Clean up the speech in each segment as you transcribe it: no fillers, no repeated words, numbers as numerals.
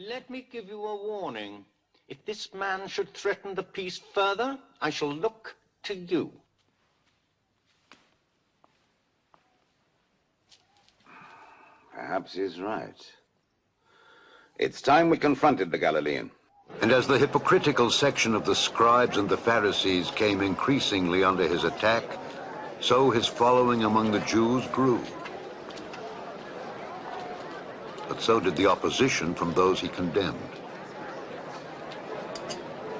Let me give you a warning. If this man should threaten the peace further, I shall look to you. Perhaps he's right. It's time we confronted the Galilean. And as the hypocritical section of the scribes and the Pharisees came increasingly under his attack, so his following among the Jews grew. But so did the opposition from those he condemned.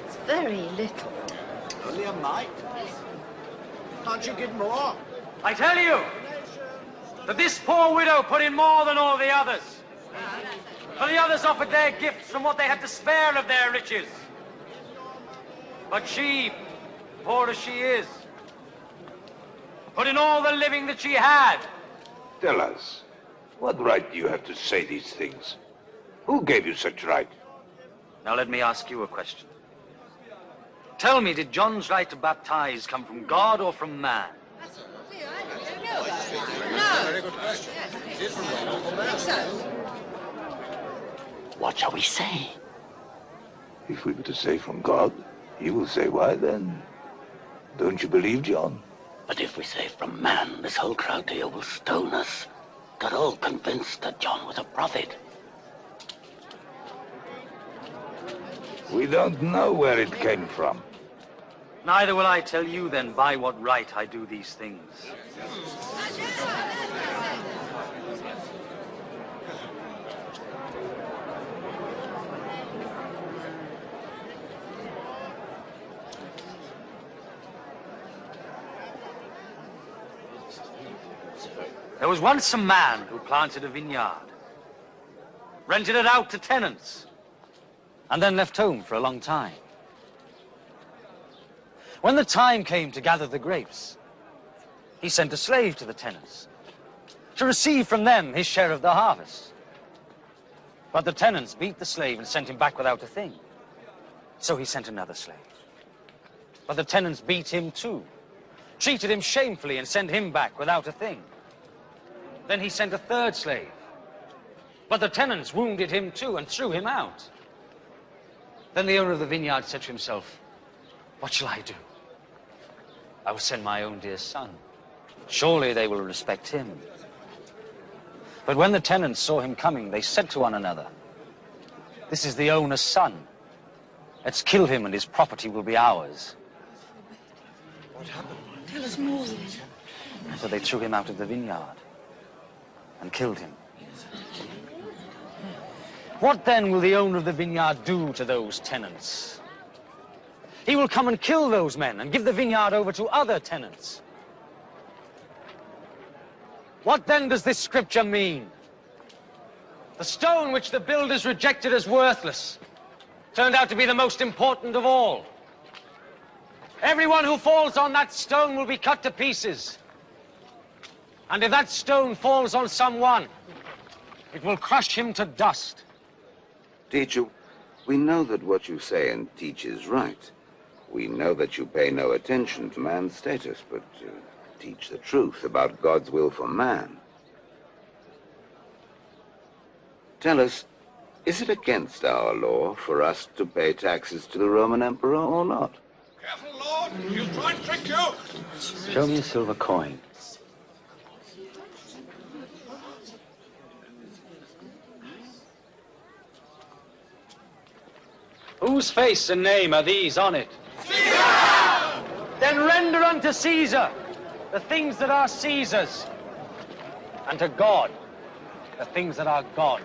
It's very little. Only a mite. Can't you give more? I tell you that this poor widow put in more than all the others. For the others offered their gifts from what they had to spare of their riches. But she, poor as she is, put in all the living that she had. Tell us, what right do you have to say these things? Who gave you such right? Now let me ask you a question. Tell me, did John's right to baptize come from God or from man? Very good question. It is from God or man. What shall we say? If we were to say from God, you will say, why then? Don't you believe, John? But if we say from man, this whole crowd here will stone us. They're all convinced that John was a prophet. We don't know where it came from. Neither will I tell you then by what right I do these things. There was once a man who planted a vineyard, rented it out to tenants, and then left home for a long time. When the time came to gather the grapes, he sent a slave to the tenants to receive from them his share of the harvest. But the tenants beat the slave and sent him back without a thing. So he sent another slave. But the tenants beat him too, treated him shamefully and sent him back without a thing. Then he sent a third slave. But the tenants wounded him too and threw him out. Then the owner of the vineyard said to himself, "What shall I do? I will send my own dear son. Surely they will respect him." But when the tenants saw him coming, they said to one another, "This is the owner's son. Let's kill him and his property will be ours." What happened? Tell us more. So they threw him out of the vineyard and killed him. What then will the owner of the vineyard do to those tenants? He will come and kill those men and give the vineyard over to other tenants. What then does this scripture mean? The stone which the builders rejected as worthless turned out to be the most important of all. Everyone who falls on that stone will be cut to pieces. And if that stone falls on someone, it will crush him to dust. Teacher, we know that what you say and teach is right. We know that you pay no attention to man's status, but teach the truth about God's will for man. Tell us, is it against our law for us to pay taxes to the Roman emperor or not? Careful, Lord! He'll try and trick you! Show me a silver coin. Whose face and name are these on it? Caesar! Then render unto Caesar the things that are Caesar's, and to God the things that are God's.